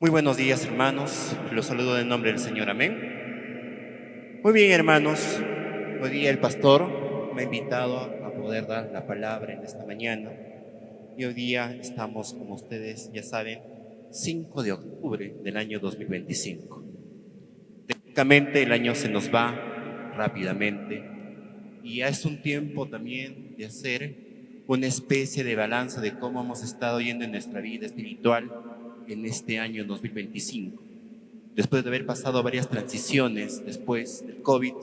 Muy buenos días, hermanos. Los saludo en nombre del Señor. Amén. Muy bien, hermanos. Hoy día el pastor me ha invitado a poder dar la palabra en esta mañana. Y hoy día estamos, como ustedes ya saben, 5 de octubre del año 2025. Técnicamente el año se nos va rápidamente y ya es un tiempo también de hacer una especie de balanza de cómo hemos estado yendo en nuestra vida espiritual en este año 2025. Después de haber pasado varias transiciones después del COVID,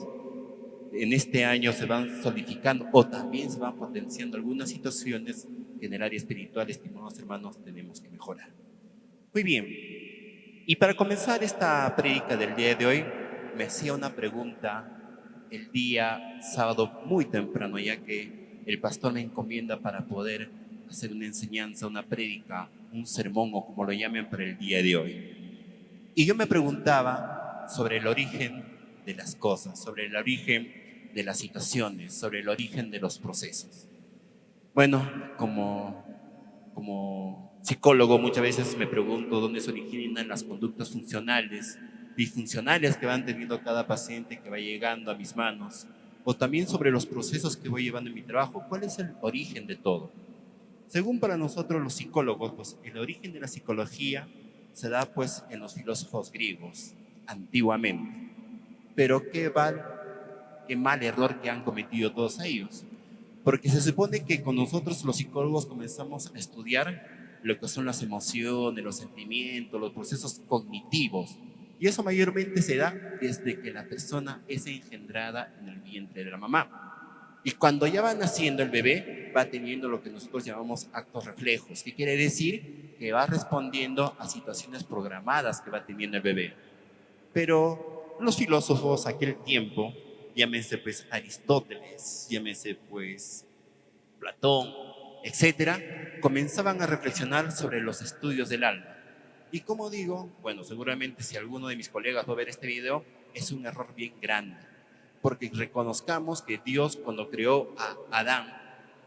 en este año se van solidificando o también se van potenciando algunas situaciones que en el área espiritual, estimados hermanos, tenemos que mejorar. Muy bien, y para comenzar esta prédica del día de hoy, me hacía una pregunta el día sábado muy temprano, ya que el pastor me encomienda para poder hacer una enseñanza, una prédica, un sermón o como lo llamen para el día de hoy. Y yo me preguntaba sobre el origen de las cosas, sobre el origen de las situaciones, sobre el origen de los procesos. Bueno, como psicólogo muchas veces me pregunto dónde se originan las conductas funcionales, disfuncionales que van teniendo cada paciente que va llegando a mis manos, o también sobre los procesos que voy llevando en mi trabajo. ¿Cuál es el origen de todo? Según para nosotros los psicólogos, pues el origen de la psicología se da pues en los filósofos griegos, antiguamente. Pero qué mal error que han cometido todos ellos. Porque se supone que con nosotros los psicólogos comenzamos a estudiar lo que son las emociones, los sentimientos, los procesos cognitivos. Y eso mayormente se da desde que la persona es engendrada en el vientre de la mamá. Y cuando ya va naciendo el bebé, va teniendo lo que nosotros llamamos actos reflejos, que quiere decir que va respondiendo a situaciones programadas que va teniendo el bebé. Pero los filósofos aquel tiempo, llámese pues Aristóteles, llámese pues Platón, etcétera, comenzaban a reflexionar sobre los estudios del alma. Y como digo, bueno, seguramente si alguno de mis colegas va a ver este video, es un error bien grande, porque reconozcamos que Dios cuando creó a Adán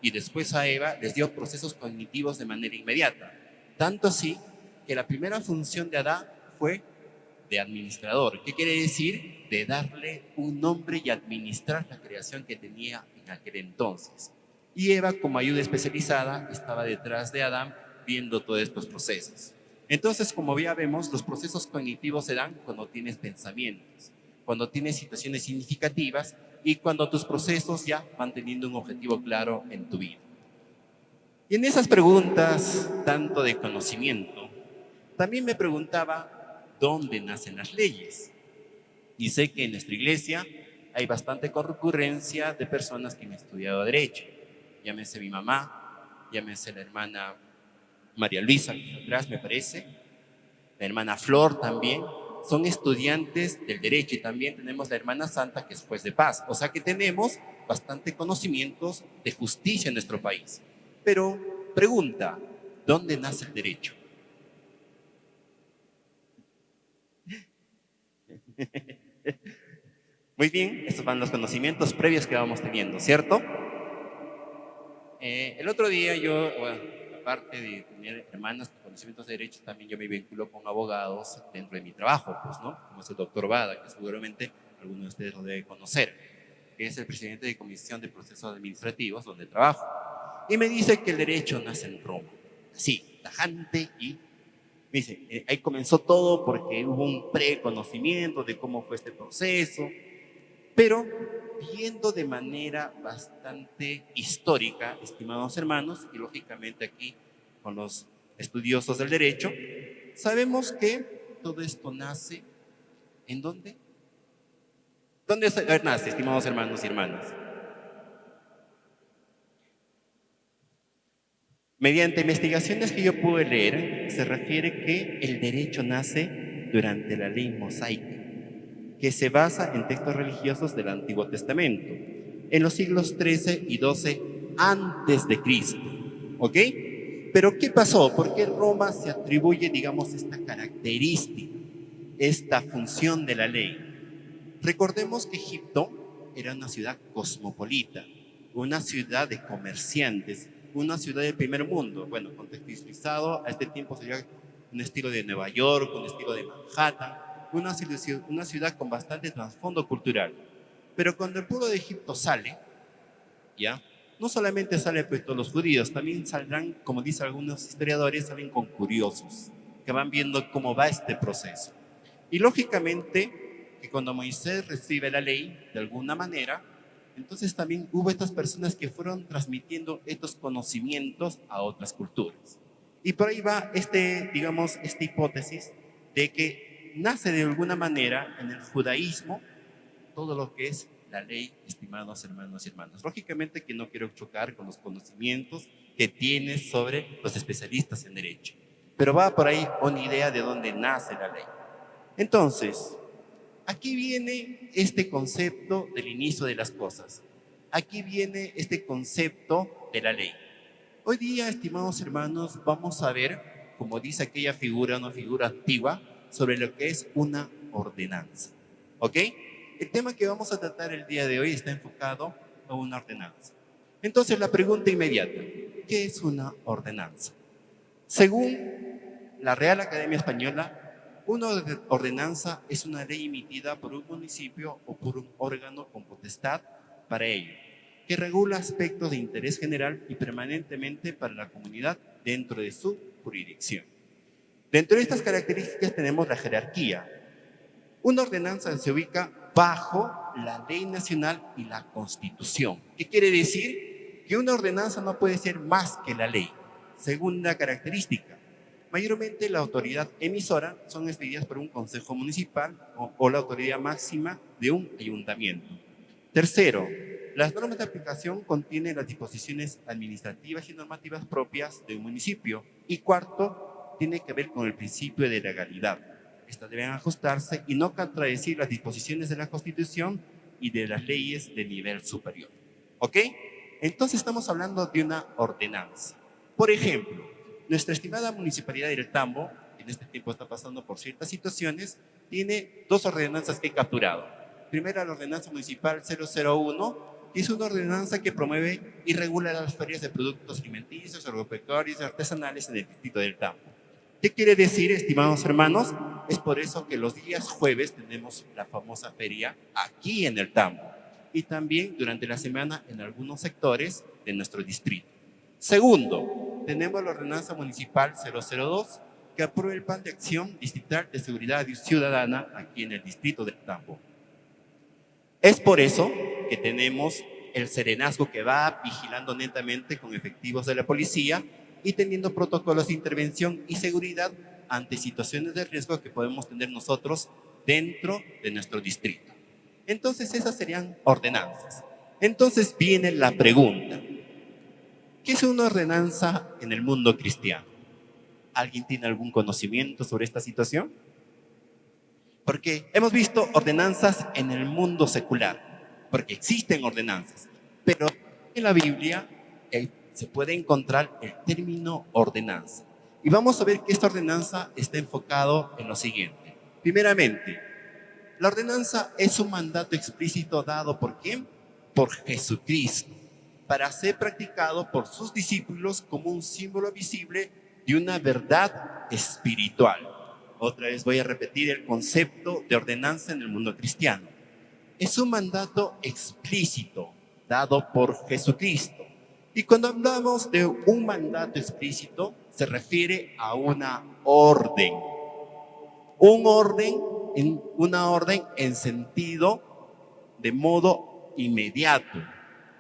y después a Eva, les dio procesos cognitivos de manera inmediata. Tanto así que la primera función de Adán fue de administrador. ¿Qué quiere decir? De darle un nombre y administrar la creación que tenía en aquel entonces. Y Eva, como ayuda especializada, estaba detrás de Adán viendo todos estos procesos. Entonces, como ya vemos, los procesos cognitivos se dan cuando tienes pensamientos, cuando tienes situaciones significativas y cuando tus procesos ya van teniendo un objetivo claro en tu vida. Y en esas preguntas, tanto de conocimiento, también me preguntaba dónde nacen las leyes. Y sé que en nuestra iglesia hay bastante concurrencia de personas que han estudiado Derecho. Llámese mi mamá, llámese la hermana María Luisa, atrás me parece, la hermana Flor también. Son estudiantes del Derecho y también tenemos la hermana Santa que es juez de paz. O sea que tenemos bastante conocimientos de justicia en nuestro país. Pero pregunta, ¿dónde nace el derecho? Muy bien, estos van los conocimientos previos que vamos teniendo, ¿cierto? El otro día yo, bueno, aparte de tener hermanas con conocimientos de derecho, también yo me vinculo con abogados dentro de mi trabajo, pues, ¿no? Como es el doctor Bada, que seguramente alguno de ustedes lo debe conocer, que es el presidente de Comisión de Procesos Administrativos, donde trabajo. Y me dice que el derecho nace en Roma, así, tajante, y me dice, ahí comenzó todo porque hubo un preconocimiento de cómo fue este proceso, pero viendo de manera bastante histórica, estimados hermanos, y lógicamente aquí con los estudiosos del derecho, sabemos que todo esto nace ¿en dónde? ¿Dónde nace, estimados hermanos y hermanas? Mediante investigaciones que yo pude leer, se refiere que el derecho nace durante la ley mosaica, que se basa en textos religiosos del Antiguo Testamento, en los siglos XIII y XII antes de Cristo. ¿Ok? Pero ¿qué pasó? ¿Por qué Roma se atribuye, digamos, esta característica, esta función de la ley? Recordemos que Egipto era una ciudad cosmopolita, una ciudad de comerciantes, una ciudad del primer mundo. Bueno, contextualizado a este tiempo sería un estilo de Nueva York, un estilo de Manhattan, una ciudad con bastante trasfondo cultural. Pero cuando el pueblo de Egipto sale, ¿ya? No solamente salen pues, todos los judíos, también saldrán, como dicen algunos historiadores, salen con curiosos, que van viendo cómo va este proceso. Y lógicamente, que cuando Moisés recibe la ley, de alguna manera, entonces también hubo estas personas que fueron transmitiendo estos conocimientos a otras culturas. Y por ahí va digamos, esta hipótesis de que nace de alguna manera en el judaísmo todo lo que es la ley, estimados hermanos y hermanas. Lógicamente que no quiero chocar con los conocimientos que tienes sobre los especialistas en derecho, pero va por ahí una idea de dónde nace la ley. Entonces, aquí viene este concepto del inicio de las cosas. Aquí viene este concepto de la ley. Hoy día, estimados hermanos, vamos a ver, como dice aquella figura, una figura antigua, sobre lo que es una ordenanza. ¿Ok? El tema que vamos a tratar el día de hoy está enfocado a una ordenanza. Entonces, la pregunta inmediata, ¿qué es una ordenanza? Según la Real Academia Española, una ordenanza es una ley emitida por un municipio o por un órgano con potestad para ello, que regula aspectos de interés general y permanentemente para la comunidad dentro de su jurisdicción. Dentro de estas características tenemos la jerarquía. Una ordenanza se ubica bajo la ley nacional y la Constitución. ¿Qué quiere decir? Que una ordenanza no puede ser más que la ley. Segunda característica, mayormente la autoridad emisora son expedidas por un consejo municipal o la autoridad máxima de un ayuntamiento. Tercero, las normas de aplicación contienen las disposiciones administrativas y normativas propias de un municipio. Y cuarto, tiene que ver con el principio de legalidad. Estas deben ajustarse y no contradecir las disposiciones de la Constitución y de las leyes de nivel superior. ¿Ok? Entonces estamos hablando de una ordenanza. Por ejemplo, nuestra estimada Municipalidad del Tambo, en este tiempo está pasando por ciertas situaciones, tiene dos ordenanzas que he capturado. Primera, la ordenanza municipal 001, que es una ordenanza que promueve y regula las ferias de productos alimenticios, agropecuarios y artesanales en el distrito del Tambo. ¿Qué quiere decir, estimados hermanos? Es por eso que los días jueves tenemos la famosa feria aquí en el Tambo y también durante la semana en algunos sectores de nuestro distrito. Segundo, tenemos la ordenanza municipal 002 que aprueba el plan de acción distrital de seguridad ciudadana aquí en el distrito del Tambo. Es por eso que tenemos el serenazgo que va vigilando netamente con efectivos de la policía y teniendo protocolos de intervención y seguridad ante situaciones de riesgo que podemos tener nosotros dentro de nuestro distrito. Entonces esas serían ordenanzas. Entonces viene la pregunta, ¿qué es una ordenanza en el mundo cristiano? ¿Alguien tiene algún conocimiento sobre esta situación? Porque hemos visto ordenanzas en el mundo secular, porque existen ordenanzas, pero en la Biblia se puede encontrar el término ordenanza. Y vamos a ver que esta ordenanza está enfocado en lo siguiente. Primeramente, la ordenanza es un mandato explícito dado ¿por quién? Por Jesucristo, para ser practicado por sus discípulos como un símbolo visible de una verdad espiritual. Otra vez voy a repetir el concepto de ordenanza en el mundo cristiano. Es un mandato explícito dado por Jesucristo. Y cuando hablamos de un mandato explícito, se refiere a una orden. Una orden en sentido de modo inmediato.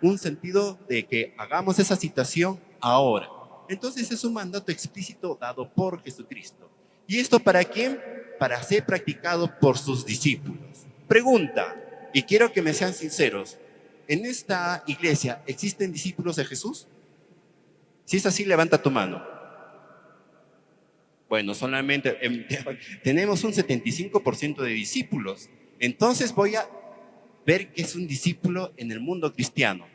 Un sentido de que hagamos esa situación ahora. Entonces es un mandato explícito dado por Jesucristo. ¿Y esto para quién? Para ser practicado por sus discípulos. Pregunta, y quiero que me sean sinceros, ¿en esta iglesia existen discípulos de Jesús? Si es así, levanta tu mano. Bueno, solamente tenemos un 75% de discípulos. Entonces voy a ver qué es un discípulo en el mundo cristiano.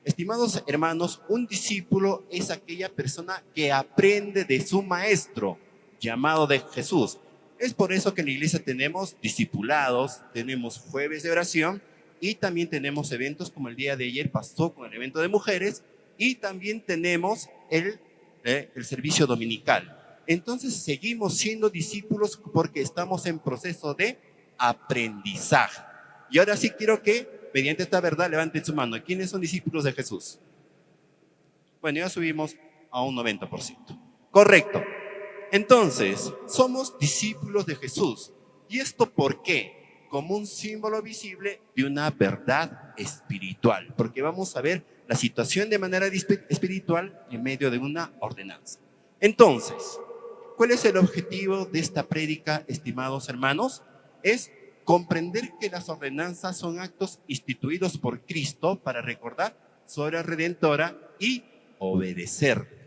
Estimados hermanos, un discípulo es aquella persona que aprende de su maestro, llamado de Jesús. Es por eso que en la iglesia tenemos discipulados, tenemos jueves de oración y también tenemos eventos como el día de ayer pasó con el evento de mujeres y también tenemos el servicio dominical. entonces seguimos siendo discípulos porque estamos en proceso de aprendizaje. Y ahora sí quiero que, mediante esta verdad, levanten su mano. ¿Quiénes son discípulos de Jesús? Bueno, ya subimos a un 90%. Correcto. Entonces, somos discípulos de Jesús. ¿Y esto por qué? Como un símbolo visible de una verdad espiritual. Porque vamos a ver la situación de manera espiritual en medio de una ordenanza. Entonces, ¿cuál es el objetivo de esta prédica, estimados hermanos? Es comprender que las ordenanzas son actos instituidos por Cristo para recordar su obra redentora y obedecer.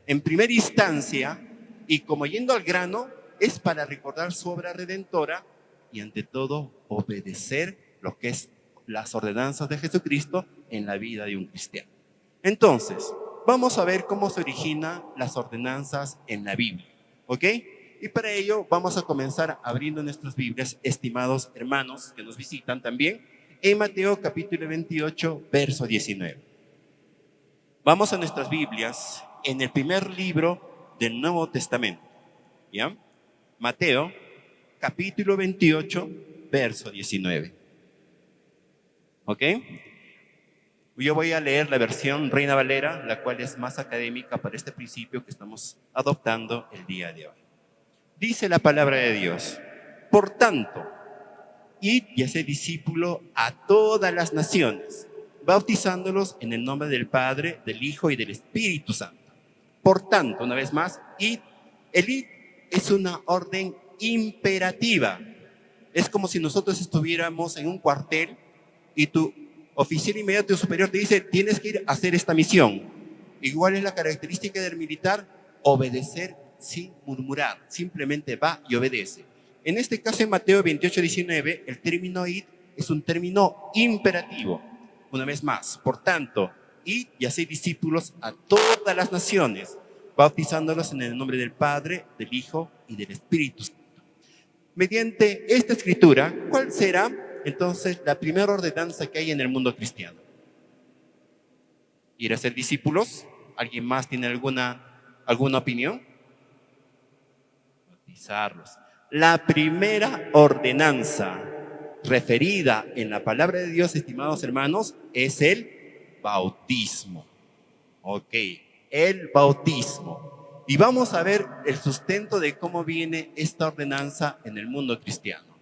En primera instancia, y como yendo al grano, es para recordar su obra redentora y ante todo obedecer lo que es las ordenanzas de Jesucristo en la vida de un cristiano. Entonces, vamos a ver cómo se originan las ordenanzas en la Biblia, ¿ok? Y para ello vamos a comenzar abriendo nuestras Biblias, estimados hermanos que nos visitan también, en Mateo capítulo 28, verso 19. Vamos a nuestras Biblias en el primer libro del Nuevo Testamento, ¿ya? Mateo capítulo 28, verso 19. ¿Ok? Yo voy a leer la versión Reina Valera, la cual es más académica para este principio que estamos adoptando el día de hoy. Dice la palabra de Dios: por tanto, id y haced discípulo a todas las naciones, bautizándolos en el nombre del Padre, del Hijo y del Espíritu Santo. Por tanto, una vez más, id. El id es una orden imperativa. Es como si nosotros estuviéramos en un cuartel y tu oficial inmediato superior te dice: tienes que ir a hacer esta misión. Igual es la característica del militar: obedecer sin murmurar, simplemente va y obedece. En este caso, en Mateo 28, 19, el término id es un término imperativo. Una vez más, por tanto, id y haced discípulos a todas las naciones, bautizándolos en el nombre del Padre, del Hijo y del Espíritu Santo. Mediante esta escritura, ¿cuál será entonces la primera ordenanza que hay en el mundo cristiano? ¿Ir a ser discípulos? ¿Alguien más tiene alguna opinión? Bautizarlos. La primera ordenanza referida en la palabra de Dios, estimados hermanos, es el bautismo. Ok, el bautismo. Y vamos a ver el sustento de cómo viene esta ordenanza en el mundo cristiano.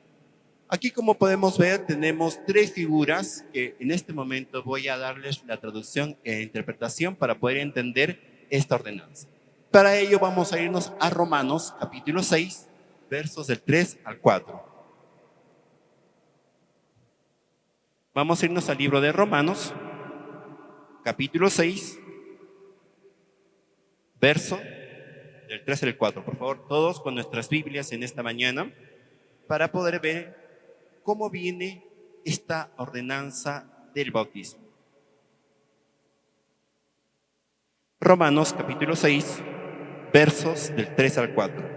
Aquí, como podemos ver, tenemos tres figuras que en este momento voy a darles la traducción e interpretación para poder entender esta ordenanza. Para ello vamos a irnos a Romanos capítulo 6, versos del 3 al 4. Vamos a irnos al libro de Romanos, capítulo 6, verso del 3 al 4. Por favor, todos con nuestras Biblias en esta mañana para poder ver cómo viene esta ordenanza del bautismo. Romanos capítulo 6, versos del 3 al 4.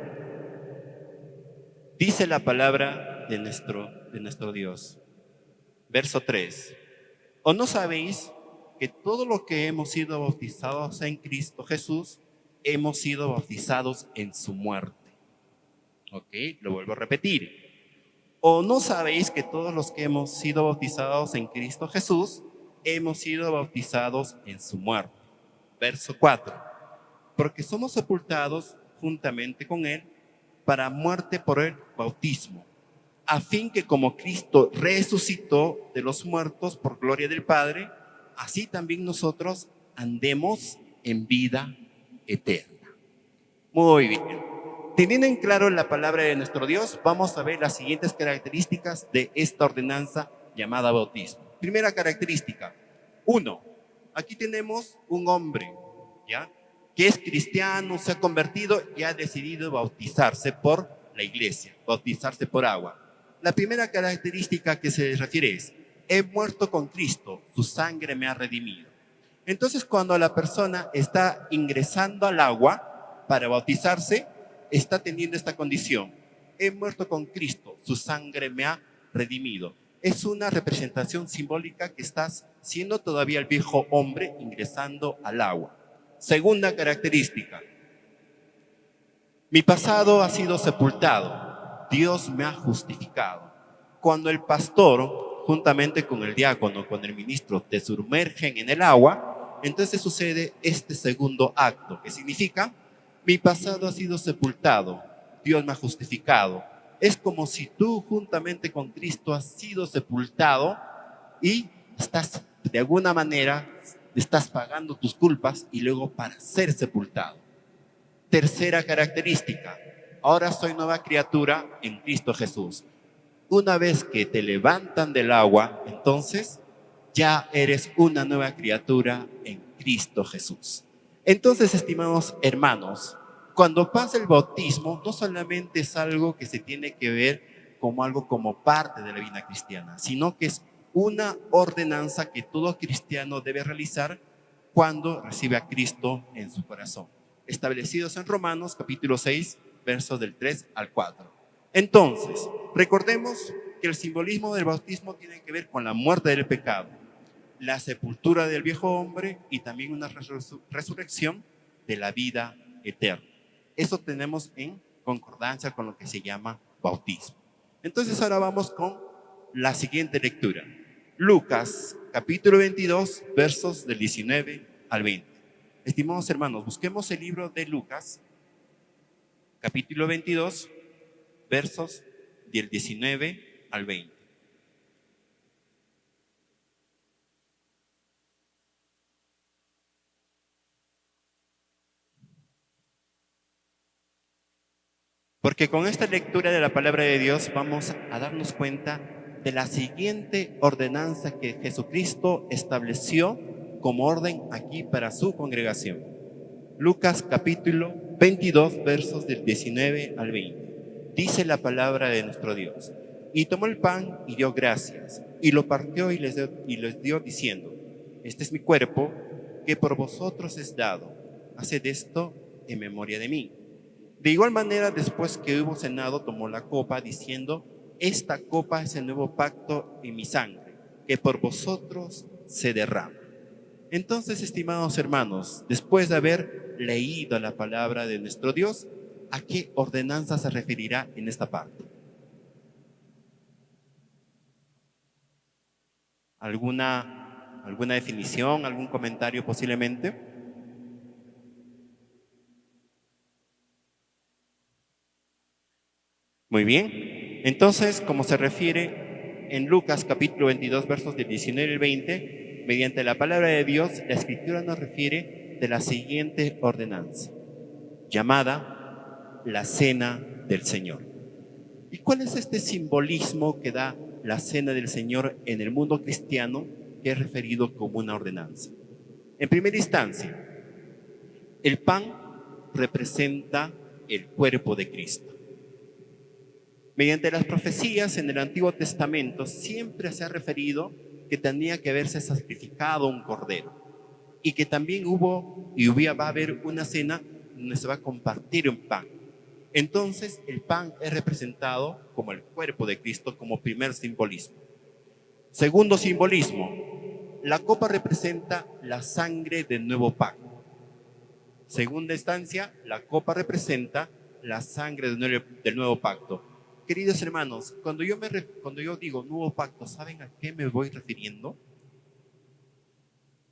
Dice la palabra de nuestro Dios. Verso 3. ¿O no sabéis que todo lo que hemos sido bautizados en Cristo Jesús, hemos sido bautizados en su muerte? Ok, lo vuelvo a repetir. ¿O no sabéis que todos los que hemos sido bautizados en Cristo Jesús, hemos sido bautizados en su muerte? Verso 4. Porque somos sepultados juntamente con Él para muerte por el bautismo, a fin que como Cristo resucitó de los muertos por gloria del Padre, así también nosotros andemos en vida eterna. Muy bien. Teniendo en claro la palabra de nuestro Dios, vamos a ver las siguientes características de esta ordenanza llamada bautismo. Primera característica. 1. Aquí tenemos un hombre, ¿ya?, que es cristiano, se ha convertido y ha decidido bautizarse por la iglesia, bautizarse por agua. La primera característica que se refiere es: he muerto con Cristo, su sangre me ha redimido. Entonces, cuando la persona está ingresando al agua para bautizarse, está teniendo esta condición: he muerto con Cristo, su sangre me ha redimido. Es una representación simbólica que estás siendo todavía el viejo hombre ingresando al agua. Segunda característica. Mi pasado ha sido sepultado, Dios me ha justificado. Cuando el pastor, juntamente con el diácono, con el ministro, te sumergen en el agua, entonces sucede este segundo acto, que significa, mi pasado ha sido sepultado, Dios me ha justificado. Es como si tú, juntamente con Cristo, has sido sepultado y estás, de alguna manera, estás pagando tus culpas y luego para ser sepultado. Tercera característica, ahora soy nueva criatura en Cristo Jesús. Una vez que te levantan del agua, entonces ya eres una nueva criatura en Cristo Jesús. Entonces, estimados hermanos, cuando pasa el bautismo, no solamente es algo que se tiene que ver como algo como parte de la vida cristiana, sino que es una ordenanza que todo cristiano debe realizar cuando recibe a Cristo en su corazón, establecidos en Romanos capítulo 6, versos del 3 al 4. Entonces, recordemos que el simbolismo del bautismo tiene que ver con la muerte del pecado, la sepultura del viejo hombre y también una resurrección de la vida eterna. Eso tenemos en concordancia con lo que se llama bautismo. Entonces ahora vamos con la siguiente lectura. Lucas capítulo 22, versos del 19 al 20. Estimados hermanos, busquemos el libro de Lucas capítulo 22, versos del 19 al 20. Porque con esta lectura de la palabra de Dios vamos a darnos cuenta de la siguiente ordenanza que Jesucristo estableció como orden aquí para su congregación. Lucas capítulo 22, versos del 19 al 20. Dice la palabra de nuestro Dios. Y tomó el pan y dio gracias, y lo partió y les dio diciendo, este es mi cuerpo, que por vosotros es dado. Haced esto en memoria de mí. De igual manera, después que hubo cenado, tomó la copa, diciendo, esta copa es el nuevo pacto en mi sangre, que por vosotros se derrama. Entonces, estimados hermanos, después de haber leído la palabra de nuestro Dios, ¿a qué ordenanza se referirá en esta parte? ¿Alguna definición, algún comentario posiblemente? Muy bien. Entonces, como se refiere en Lucas capítulo 22, versos del 19 al 20, mediante la palabra de Dios, la escritura nos refiere de la siguiente ordenanza, llamada la cena del Señor. ¿Y cuál es este simbolismo que da la cena del Señor en el mundo cristiano, que es referido como una ordenanza? En primera instancia, el pan representa el cuerpo de Cristo. Mediante las profecías en el Antiguo Testamento siempre se ha referido que tenía que haberse sacrificado un cordero y que también va a haber una cena donde se va a compartir un pan. Entonces el pan es representado como el cuerpo de Cristo como primer simbolismo. Segundo simbolismo, la copa representa la sangre del nuevo pacto. Segunda instancia, la copa representa la sangre del nuevo pacto. Queridos hermanos, cuando yo digo nuevo pacto, ¿saben a qué me voy refiriendo?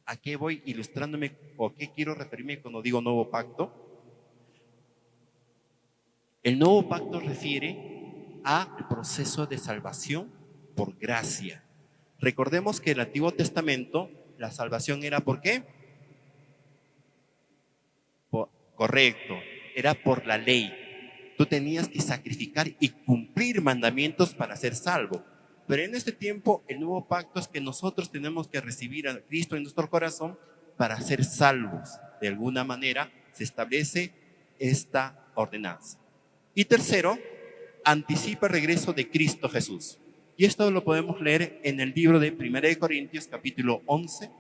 ¿A qué voy ilustrándome o a qué quiero referirme cuando digo nuevo pacto? El nuevo pacto refiere al proceso de salvación por gracia. Recordemos que en el Antiguo Testamento la salvación era ¿por qué? Correcto, era por la ley. Tú tenías que sacrificar y cumplir mandamientos para ser salvo. Pero en este tiempo, el nuevo pacto es que nosotros tenemos que recibir a Cristo en nuestro corazón para ser salvos. De alguna manera se establece esta ordenanza. Y tercero, anticipa el regreso de Cristo Jesús. Y esto lo podemos leer en el libro de 1 Corintios capítulo 11,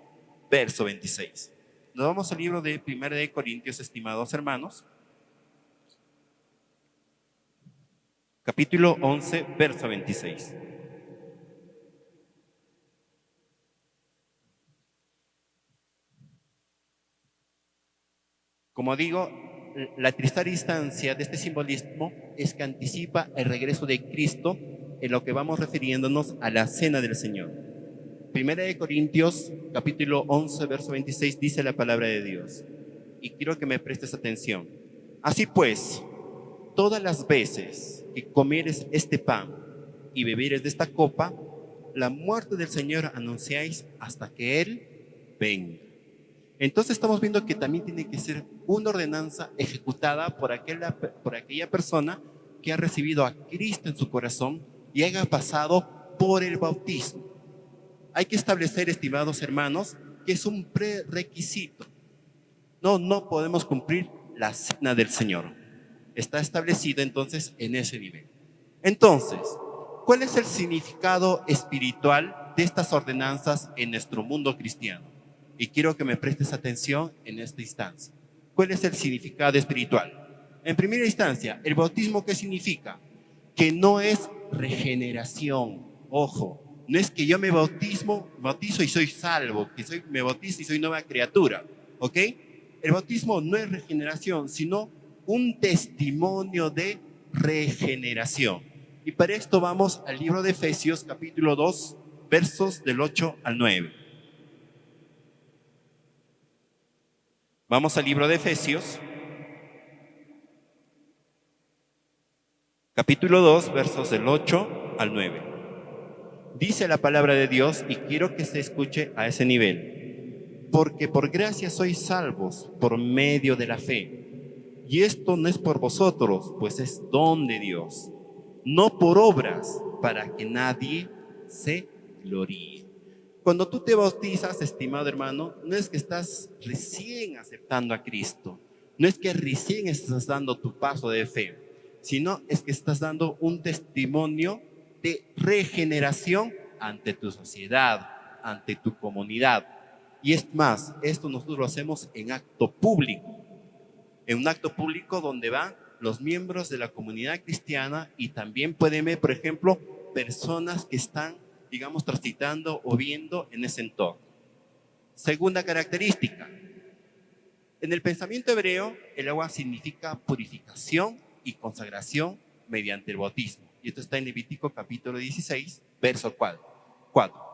verso 26. Nos vamos al libro de 1 Corintios, estimados hermanos. Capítulo 11, verso 26. Como digo, la tercera instancia de este simbolismo es que anticipa el regreso de Cristo en lo que vamos refiriéndonos a la cena del Señor. Primera de Corintios, capítulo 11, verso 26, dice la palabra de Dios. Y quiero que me prestes atención. Así pues, todas las veces que comieres este pan y bebieres de esta copa, la muerte del Señor anunciáis hasta que Él venga. Entonces estamos viendo que también tiene que ser una ordenanza ejecutada por aquella persona que ha recibido a Cristo en su corazón y haya pasado por el bautismo. Hay que establecer, estimados hermanos, que es un prerequisito. No podemos cumplir la cena del Señor. Está establecido entonces en ese nivel. Entonces, ¿cuál es el significado espiritual de estas ordenanzas en nuestro mundo cristiano? Y quiero que me prestes atención en esta instancia. ¿Cuál es el significado espiritual? En primera instancia, ¿el bautismo qué significa? Que no es regeneración. Ojo, no es que yo me bautizo y soy salvo, me bautizo y soy nueva criatura. ¿Ok? El bautismo no es regeneración, sino un testimonio de regeneración. Y para esto vamos al libro de Efesios, capítulo 2, versos del 8 al 9. Vamos al libro de Efesios, capítulo 2, versos del 8 al 9. Dice la palabra de Dios, y quiero que se escuche a ese nivel. Porque por gracia sois salvos por medio de la fe. Y esto no es por vosotros, pues es don de Dios. No por obras, para que nadie se gloríe. Cuando tú te bautizas, estimado hermano, no es que estás recién aceptando a Cristo. No es que recién estás dando tu paso de fe, sino es que estás dando un testimonio de regeneración ante tu sociedad, ante tu comunidad. Y es más, esto nosotros lo hacemos en acto público. En un acto público donde van los miembros de la comunidad cristiana y también pueden ver, por ejemplo, personas que están, digamos, transitando o viendo en ese entorno. Segunda característica. En el pensamiento hebreo, el agua significa purificación y consagración mediante el bautismo. Y esto está en Levítico capítulo 16, verso 4.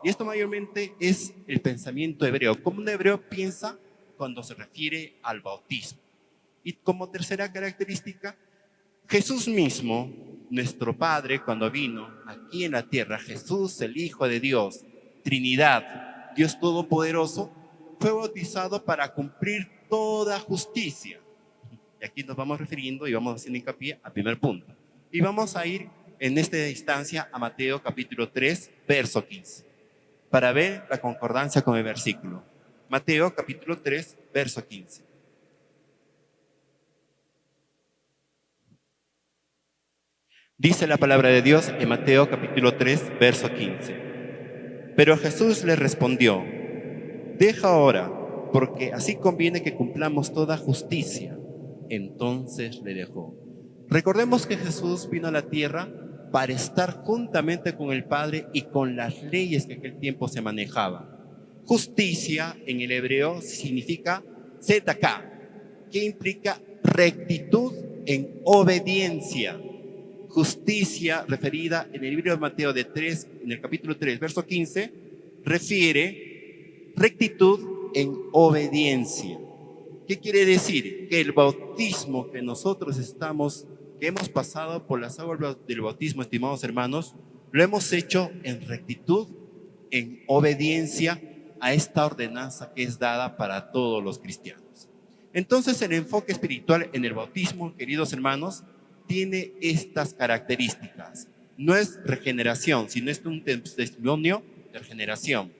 Y esto mayormente es el pensamiento hebreo. ¿Cómo un hebreo piensa cuando se refiere al bautismo? Y como tercera característica, Jesús mismo, nuestro Padre, cuando vino aquí en la tierra, Jesús, el Hijo de Dios, Trinidad, Dios Todopoderoso, fue bautizado para cumplir toda justicia. Y aquí nos vamos refiriendo y vamos haciendo hincapié al primer punto. Y vamos a ir en esta instancia a Mateo capítulo 3, verso 15, para ver la concordancia con el versículo. Mateo capítulo 3, verso 15. Dice la palabra de Dios en Mateo capítulo 3, verso 15. Pero Jesús le respondió, deja ahora, porque así conviene que cumplamos toda justicia. Entonces le dejó. Recordemos que Jesús vino a la tierra para estar juntamente con el Padre y con las leyes que en aquel tiempo se manejaban. Justicia en el hebreo significa tzedakah, que implica rectitud en obediencia. Justicia referida en el libro de Mateo en el capítulo 3, verso 15, refiere rectitud en obediencia. ¿Qué quiere decir? Que el bautismo que nosotros que hemos pasado por las aguas del bautismo, estimados hermanos, lo hemos hecho en rectitud, en obediencia a esta ordenanza que es dada para todos los cristianos. Entonces, el enfoque espiritual en el bautismo, queridos hermanos, tiene estas características. No es regeneración, sino es un testimonio de regeneración.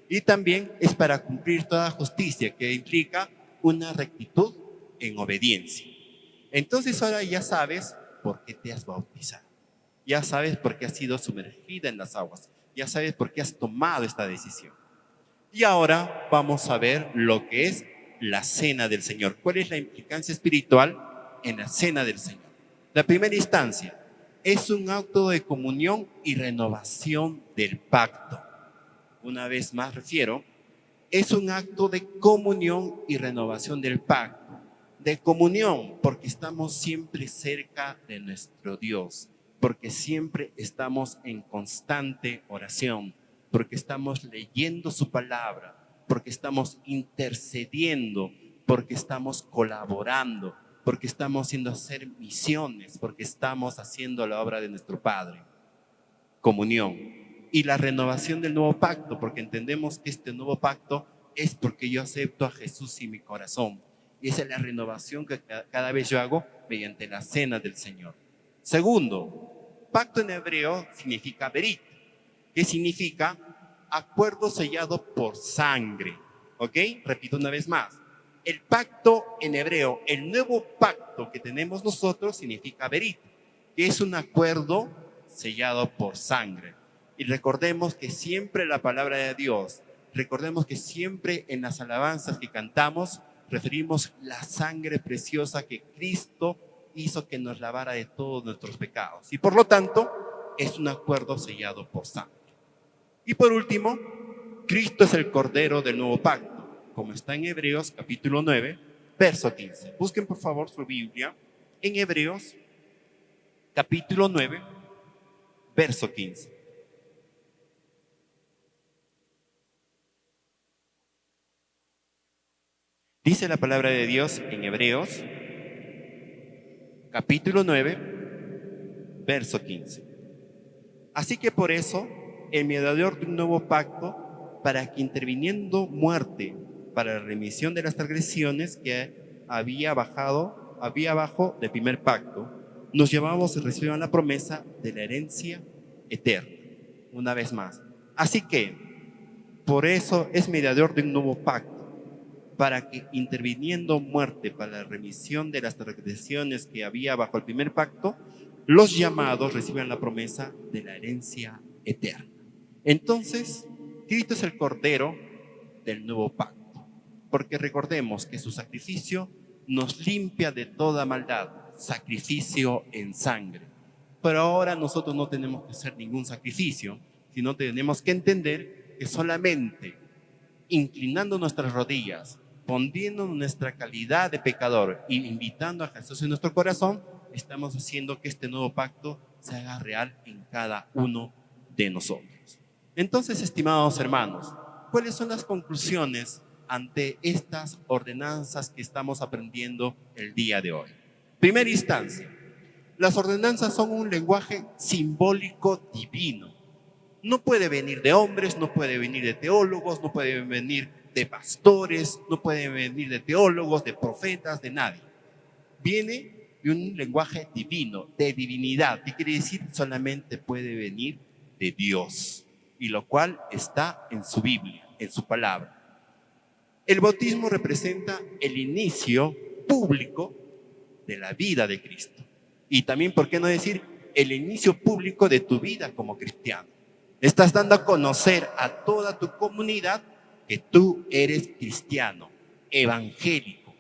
Y también es para cumplir toda justicia, que implica una rectitud en obediencia. Entonces ahora ya sabes por qué te has bautizado. Ya sabes por qué has sido sumergida en las aguas. Ya sabes por qué has tomado esta decisión. Y ahora vamos a ver lo que es la cena del Señor. ¿Cuál es la implicancia espiritual en la cena del Señor? La primera instancia es un acto de comunión y renovación del pacto. Una vez más refiero, es un acto de comunión y renovación del pacto. de comunión, porque estamos siempre cerca de nuestro Dios, porque siempre estamos en constante oración, porque estamos leyendo su palabra, porque estamos intercediendo, porque estamos colaborando, porque estamos haciendo hacer misiones, porque estamos haciendo la obra de nuestro Padre. Comunión. Y la renovación del nuevo pacto, porque entendemos que este nuevo pacto es porque yo acepto a Jesús en mi corazón. Y esa es la renovación que cada vez yo hago mediante la cena del Señor. Segundo, pacto en hebreo significa berit, que significa acuerdo sellado por sangre. ¿Ok? Repito una vez más. El pacto en hebreo, el nuevo pacto que tenemos nosotros significa berit, que es un acuerdo sellado por sangre. Y recordemos que siempre la palabra de Dios, recordemos que siempre en las alabanzas que cantamos, referimos la sangre preciosa que Cristo hizo que nos lavara de todos nuestros pecados. Y por lo tanto, es un acuerdo sellado por sangre. Y por último, Cristo es el Cordero del nuevo pacto, como está en Hebreos capítulo 9, verso 15. Busquen por favor su Biblia en Hebreos capítulo 9, verso 15. Dice la palabra de Dios en Hebreos capítulo 9, verso 15. Así que por eso, el mediador de un nuevo pacto, para que interviniendo muerte para la remisión de las transgresiones que había bajo del primer pacto, nos llamamos y recibimos la promesa de la herencia eterna. Una vez más. Así que, por eso es mediador de un nuevo pacto, para que interviniendo muerte para la remisión de las transgresiones que había bajo el primer pacto, los llamados reciban la promesa de la herencia eterna. Entonces, Cristo es el Cordero del nuevo pacto, porque recordemos que su sacrificio nos limpia de toda maldad, sacrificio en sangre. Pero ahora nosotros no tenemos que hacer ningún sacrificio, sino tenemos que entender que solamente inclinando nuestras rodillas, poniendo nuestra calidad de pecador y invitando a Jesús en nuestro corazón, estamos haciendo que este nuevo pacto se haga real en cada uno de nosotros. Entonces, estimados hermanos, ¿cuáles son las conclusiones ante estas ordenanzas que estamos aprendiendo el día de hoy? Primera instancia, las ordenanzas son un lenguaje simbólico divino. No puede venir de hombres, no puede venir de teólogos, no puede venir de pastores, no puede venir de teólogos, de profetas, de nadie. Viene de un lenguaje divino, de divinidad. ¿Qué quiere decir? Solamente puede venir de Dios, y lo cual está en su Biblia, en su palabra. El bautismo representa el inicio público de la vida de Cristo. Y también, ¿por qué no decir el inicio público de tu vida como cristiano? Estás dando a conocer a toda tu comunidad que tú eres cristiano, evangélico.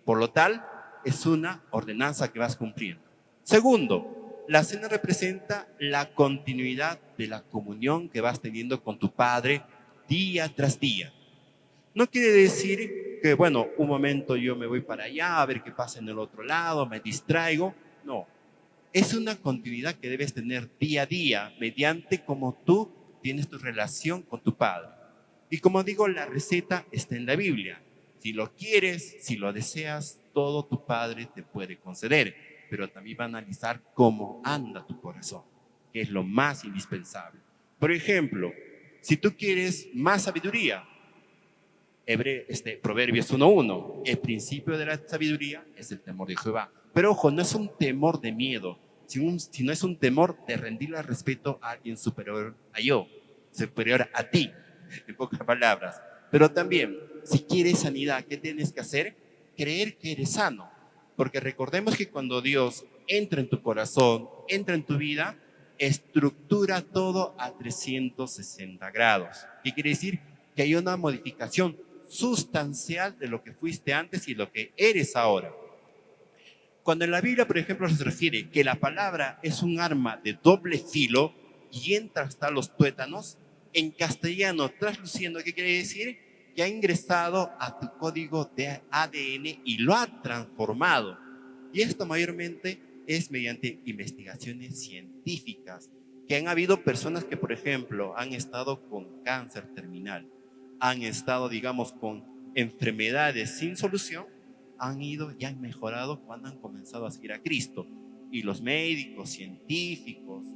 Por lo tal, es una ordenanza que vas cumpliendo. Segundo, la cena representa la continuidad de la comunión que vas teniendo con tu Padre día tras día. No quiere decir que, bueno, un momento yo me voy para allá a ver qué pasa en el otro lado, me distraigo. No, es una continuidad que debes tener día a día mediante cómo tú tienes tu relación con tu Padre. Y como digo, la receta está en la Biblia. Si lo quieres, si lo deseas, todo tu Padre te puede conceder, pero también va a analizar cómo anda tu corazón, que es lo más indispensable. Por ejemplo, si tú quieres más sabiduría, Proverbios 1:1, el principio de la sabiduría es el temor de Jehová. Pero ojo, no es un temor de miedo, sino es un temor de rendirle respeto a alguien superior a yo, superior a ti, en pocas palabras. Pero también, si quieres sanidad, ¿qué tienes que hacer? Creer que eres sano. Porque recordemos que cuando Dios entra en tu corazón, entra en tu vida, estructura todo a 360 grados. ¿Qué quiere decir? Que hay una modificación sustancial de lo que fuiste antes y lo que eres ahora. Cuando en la Biblia, por ejemplo, se refiere que la palabra es un arma de doble filo y entra hasta los tuétanos, en castellano trasluciendo, ¿qué quiere decir? que ha ingresado a tu código de ADN y lo ha transformado. Y esto mayormente es mediante investigaciones científicas, que han habido personas que, por ejemplo, han estado con cáncer terminal, han estado, digamos, con enfermedades sin solución, han ido y han mejorado cuando han comenzado a seguir a Cristo. Y los médicos, científicos,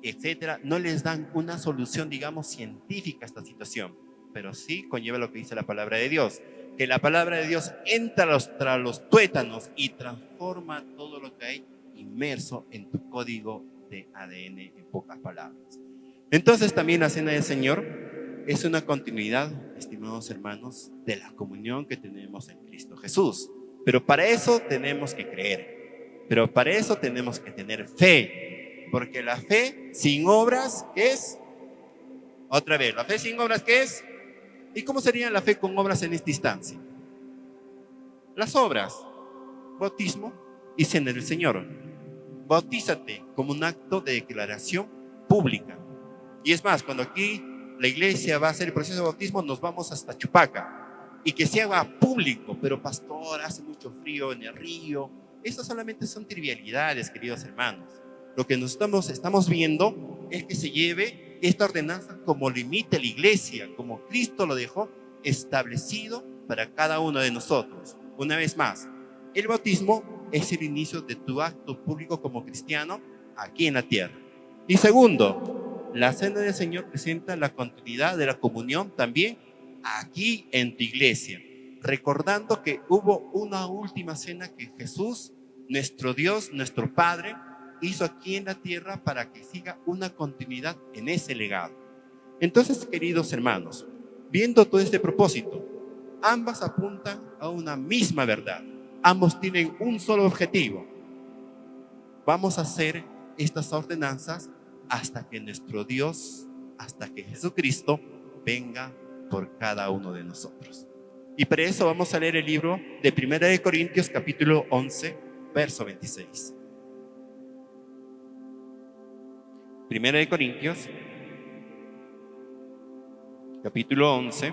etcétera, no les dan una solución, digamos, científica a esta situación, pero sí conlleva lo que dice la palabra de Dios, que la palabra de Dios entra tras los tuétanos y transforma todo lo que hay inmerso en tu código de ADN, en pocas palabras. Entonces también la cena del Señor es una continuidad, estimados hermanos, de la comunión que tenemos en Cristo Jesús. Pero para eso tenemos que creer, pero para eso tenemos que tener fe, porque la fe sin obras, ¿qué es? Otra vez, ¿la fe sin obras qué es? ¿Y cómo sería la fe con obras en esta instancia? Las obras, bautismo y cena del Señor. Bautízate como un acto de declaración pública. Y es más, cuando aquí la iglesia va a hacer el proceso de bautismo, nos vamos hasta Chupaca. Y que se haga público, pero pastor, hace mucho frío en el río. Estas solamente son trivialidades, queridos hermanos. Lo que nos estamos viendo es que se lleve esta ordenanza como limita la iglesia, como Cristo lo dejó establecido para cada uno de nosotros. Una vez más, el bautismo es el inicio de tu acto público como cristiano aquí en la tierra. Y segundo, la cena del Señor presenta la continuidad de la comunión también aquí en tu iglesia, recordando que hubo una última cena que Jesús, nuestro Dios, nuestro Padre, hizo aquí en la tierra para que siga una continuidad en ese legado. Entonces, queridos hermanos, viendo todo este propósito, ambas apuntan a una misma verdad. Ambos tienen un solo objetivo. Vamos a hacer estas ordenanzas hasta que nuestro Dios, hasta que Jesucristo venga por cada uno de nosotros. Y para eso vamos a leer el libro de 1 Corintios capítulo 11, verso 26. 1 Corintios capítulo 11,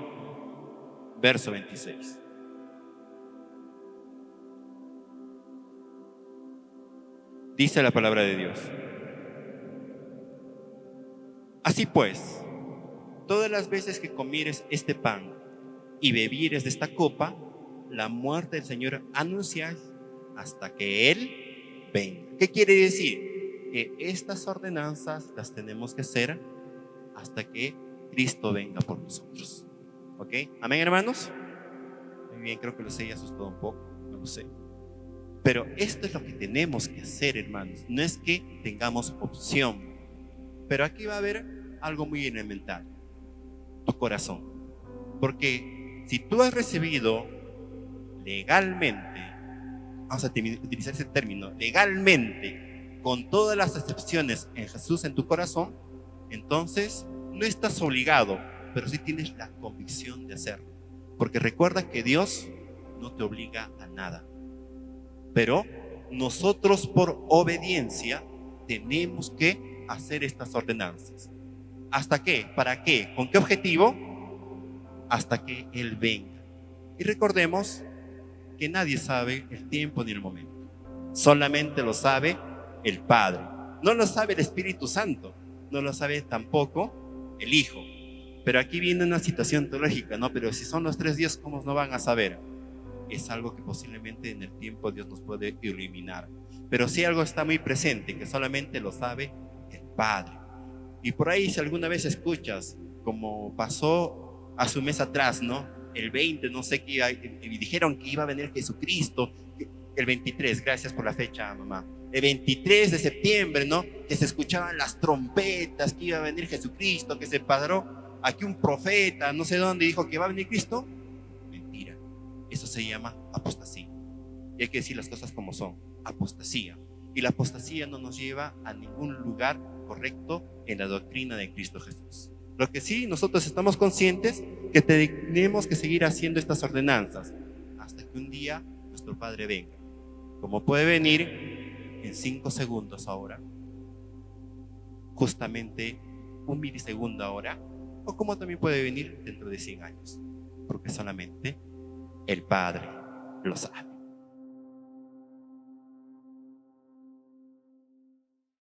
verso 26. Dice la palabra de Dios: así pues, todas las veces que comieres este pan y bebieres de esta copa, la muerte del Señor anunciáis hasta que Él venga. ¿Qué quiere decir? Que estas ordenanzas las tenemos que hacer hasta que Cristo venga por nosotros. ¿Ok? ¿Amén, hermanos? Muy bien, creo que los he asustado un poco, no lo sé. Pero esto es lo que tenemos que hacer, hermanos. No es que tengamos opción. Pero aquí va a haber algo muy elemental: tu corazón. Porque si tú has recibido legalmente, vamos a utilizar ese término, legalmente, con todas las excepciones en Jesús en tu corazón, entonces no estás obligado, pero sí tienes la convicción de hacerlo. Porque recuerda que Dios no te obliga a nada. Pero nosotros por obediencia tenemos que hacer estas ordenanzas. ¿Hasta qué? ¿Para qué? ¿Con qué objetivo? Hasta que Él venga. Y recordemos que nadie sabe el tiempo ni el momento. Solamente lo sabe el Padre. No lo sabe el Espíritu Santo. No lo sabe tampoco el Hijo. Pero aquí viene una situación teológica, ¿no? Pero si son los tres Dios, ¿cómo no van a saber? Es algo que posiblemente en el tiempo Dios nos puede iluminar. Pero sí algo está muy presente, que solamente lo sabe el Padre. Y por ahí, si alguna vez escuchas, como pasó hace un mes atrás, ¿no? El 20, no sé qué, y dijeron que iba a venir Jesucristo, el 23, gracias por la fecha, mamá. El 23 de septiembre, ¿no? Que se escuchaban las trompetas, que iba a venir Jesucristo, que se paró aquí un profeta, no sé dónde, dijo que va a venir Cristo. Mentira. Eso se llama apostasía. Y hay que decir las cosas como son: apostasía. Y la apostasía no nos lleva a ningún lugar correcto en la doctrina de Cristo Jesús. Lo que sí, nosotros estamos conscientes que tenemos que seguir haciendo estas ordenanzas hasta que un día nuestro Padre venga. Como puede venir en 5 segundos ahora, justamente un milisegundo ahora, o como también puede venir dentro de 100 años. porque solamente el Padre lo sabe.